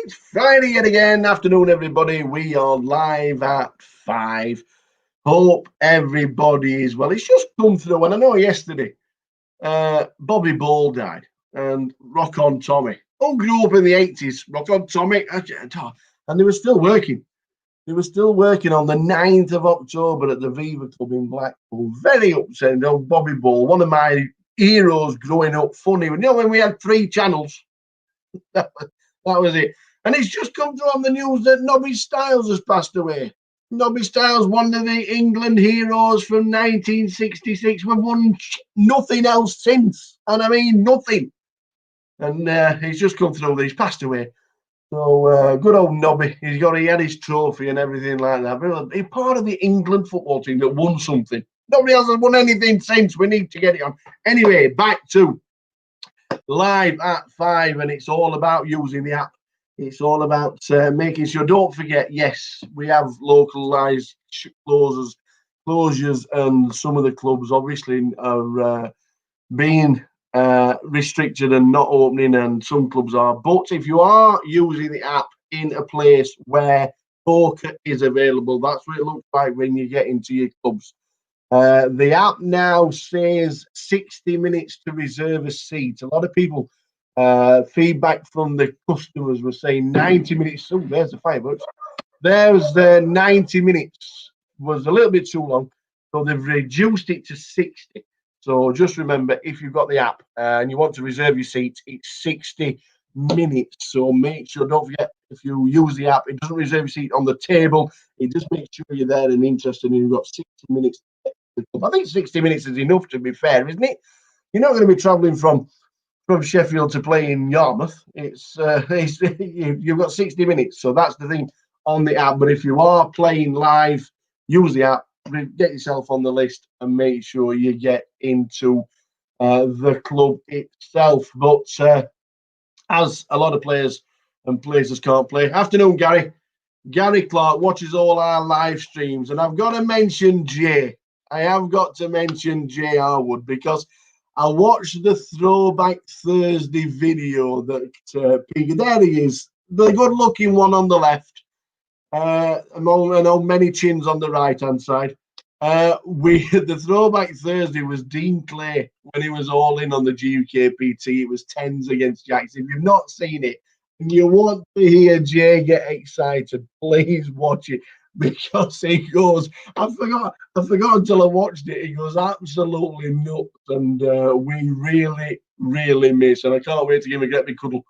It's Friday yet again. Afternoon, everybody. We are live at 5. Hope everybody is well. It's just come through, and I know yesterday Bobby Ball died, and Rock On Tommy. All grew up in the 80s. Rock On Tommy, and they were still working. They were still working on the 9th of October at the Viva Club in Blackpool. Very upsetting. Old Bobby Ball, one of my heroes growing up. Funny, you know, when we had 3 channels. That was it. And it's just come through on the news that Nobby Stiles has passed away. Nobby Stiles, one of the England heroes from 1966. We've won nothing else since. And I mean, nothing. And he's just come through. He's passed away. So good old Nobby. He had his trophy and everything like that. He's part of the England football team that won something. Nobody else has won anything since. We need to get it on. Anyway, back to live at 5, and it's all about using the app. It's all about making sure. Don't forget, yes, we have localised closures, and some of the clubs obviously are being restricted and not opening, and some clubs are. But if you are using the app in a place where poker is available, that's what it looks like when you get into your clubs. The app now says 60 minutes to reserve a seat. A lot of people, feedback from the customers was saying 90 minutes. Oh, there's the fireworks. There's the 90 minutes was a little bit too long, so they've reduced it to 60. So just remember, if you've got the app and you want to reserve your seat, it's 60 minutes. So make sure, don't forget, if you use the app, it doesn't reserve your seat on the table. It just makes sure you're there and interested, and you've got 60 minutes. I think 60 minutes is enough, to be fair, isn't it? You're not going to be travelling from Sheffield to play in Yarmouth. You've got 60 minutes, so that's the thing on the app. But if you are playing live, use the app, get yourself on the list, and make sure you get into the club itself. But as a lot of players and places can't play. Afternoon, Gary. Gary Clark watches all our live streams, and I've got to mention Jay. I have got to mention Jay Harwood, because I watched the Throwback Thursday video that there he is, the good-looking one on the left, and many chins on the right-hand side. The Throwback Thursday was Dean Clay when he was all in on the GUKPT. It was 10s against Jacks. If you've not seen it and you want to hear Jay get excited, please watch it. Because he goes, I forgot until I watched it. He goes absolutely nuts, and we really, really miss. And I can't wait to give him a get me cuddle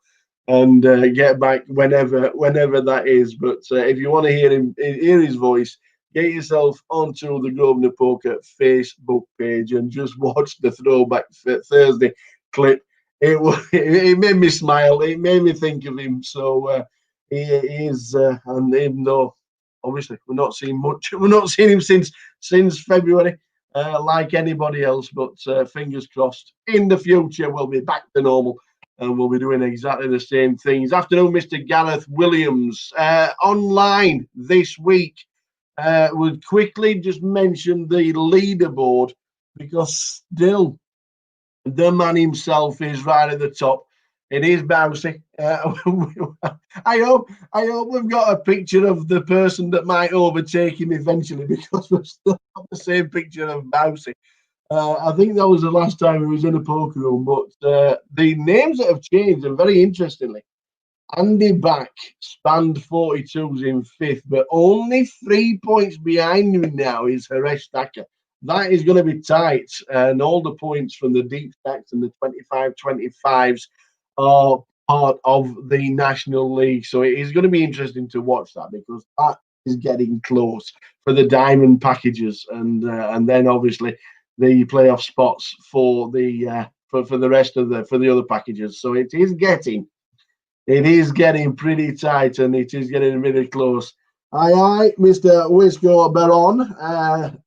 and get back whenever that is. But if you want to hear his voice, get yourself onto the Grosvenor Poker Facebook page and just watch the Throwback Thursday clip. It made me smile. It made me think of him. So he is, and even though, obviously, we're not seeing much. We're not seeing him since February, like anybody else. But fingers crossed, in the future we'll be back to normal, and we'll be doing exactly the same things. Afternoon, Mr. Gareth Williams. Online this week, we'll quickly just mention the leaderboard, because still the man himself is right at the top. It is Bousey. I hope we've got a picture of the person that might overtake him eventually, because we've still got the same picture of Bousey. I think that was the last time he was in a poker room. But the names that have changed, and very interestingly, Andy Back spanned 42s in 5th, but only 3 points behind him now is Haresh Thacker. That is going to be tight, and all the points from the deep stacks and the 25-25s are part of the National League. So it is going to be interesting to watch that, because that is getting close for the diamond packages, and then obviously the playoff spots for the rest of the other packages. So it is getting pretty tight, and it is getting really close. Aye, Mr. Wisco Baron.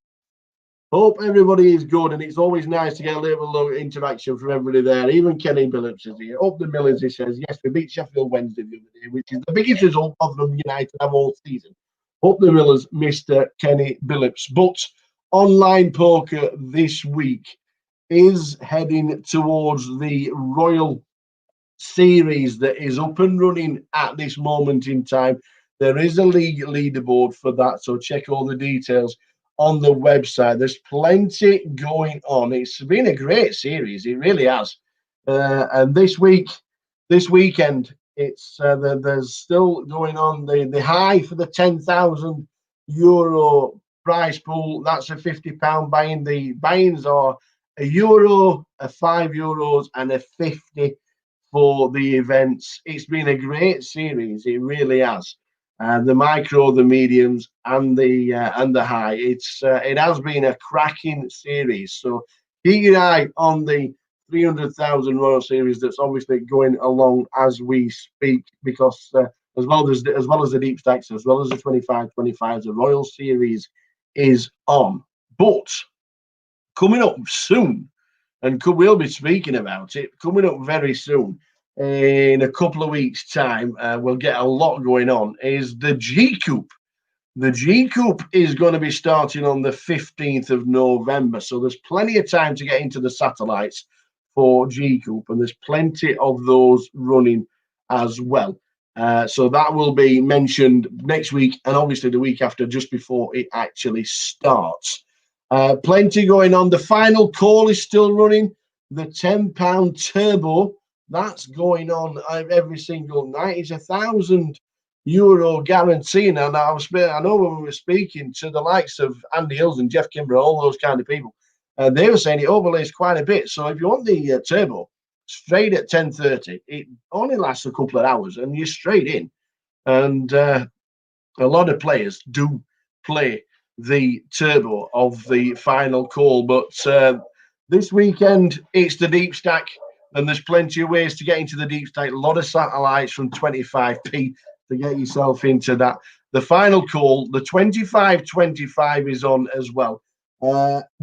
Hope everybody is good, and it's always nice to get a little interaction from everybody there. Even Kenny Billups is here. Up the Millers, he says, yes, we beat Sheffield Wednesday the other day, which is the biggest result of them United have all season. Up the Millers, Mr. Kenny Billups. But online poker this week is heading towards the Royal series that is up and running at this moment in time. There is a league leaderboard for that, so check all the details on the website. There's plenty going on. It's been a great series, it really has. And this weekend, it's there's still going on the high for the €10,000 prize pool. That's a £50 buy-in. The buy-ins are €1, a €5, and a 50 for the events. It's been a great series. It really has. The micro, the mediums, and the high. It has been a cracking series. So keep your eye on the 300,000 Royal Series that's obviously going along as we speak, because as well as the deep stacks, as well as the 25-25, the Royal Series is on. But coming up soon, and we'll be speaking about it coming up very soon, in a couple of weeks' time, we'll get a lot going on, is the G-Coupe. The G-Coupe is going to be starting on the 15th of November, so there's plenty of time to get into the satellites for G-Coupe, and there's plenty of those running as well. So that will be mentioned next week, and obviously the week after, just before it actually starts. Plenty going on. The final call is still running. The £10 turbo, that's going on every single night. It's €1,000 guarantee. And I know when we were speaking to the likes of Andy Hills and Jeff Kimber, all those kind of people, they were saying it overlays quite a bit. So if you want the turbo straight at 10:30, it only lasts a couple of hours and you're straight in. And a lot of players do play the turbo of the final call. But this weekend, it's the deep stack, and there's plenty of ways to get into the deep stack. A lot of satellites from 25p to get yourself into that. The final call, the 25-25 is on as well.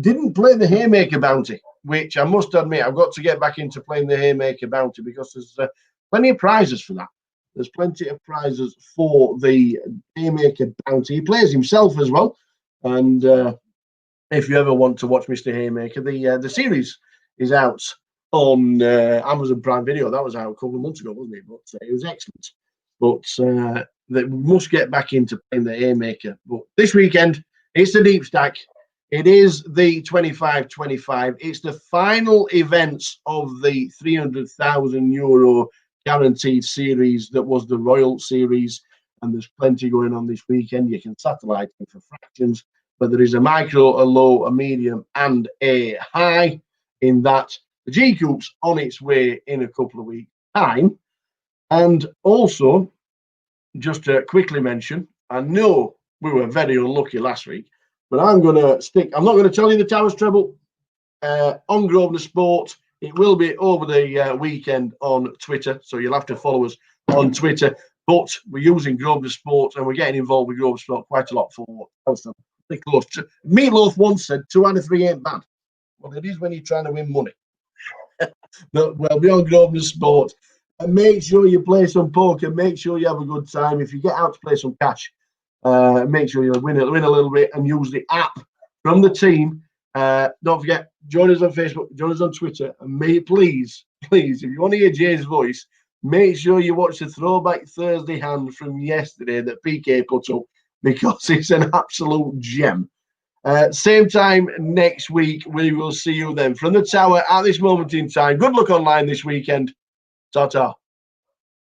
Didn't play the Haymaker Bounty, which I must admit, I've got to get back into playing the Haymaker Bounty, because there's plenty of prizes for that. There's plenty of prizes for the Haymaker Bounty. He plays himself as well. And if you ever want to watch Mr. Haymaker, the series is out on Amazon Prime Video. That was out a couple of months ago, wasn't it? But it was excellent. But they must get back into playing the Haymaker. But this weekend, it's the deep stack. It is the 25-25. It's the final events of the €300,000 guaranteed series that was the Royal Series. And there's plenty going on this weekend. You can satellite in for fractions, but there is a micro, a low, a medium, and a high in that. The G-Coupe's on its way in a couple of weeks' time. And also, just to quickly mention, I know we were very unlucky last week, but I'm not going to tell you the Towers treble on Grosvenor Sport. It will be over the weekend on Twitter, so you'll have to follow us on Twitter. But we're using Grosvenor Sport, and we're getting involved with Grosvenor Sport quite a lot for close to. Meatloaf once said 2 out of 3 ain't bad. Well, it is when you're trying to win money. But we'll be on Grosvenor Sport. And make sure you play some poker. Make sure you have a good time. If you get out to play some cash, make sure you win a little bit and use the app from the team. Don't forget, join us on Facebook, join us on Twitter, and please, if you want to hear Jay's voice, make sure you watch the Throwback Thursday hand from yesterday that PK put up, because it's an absolute gem. Same time next week, we will see you then from the tower at this moment in time. Good luck online this weekend. Ta-ta.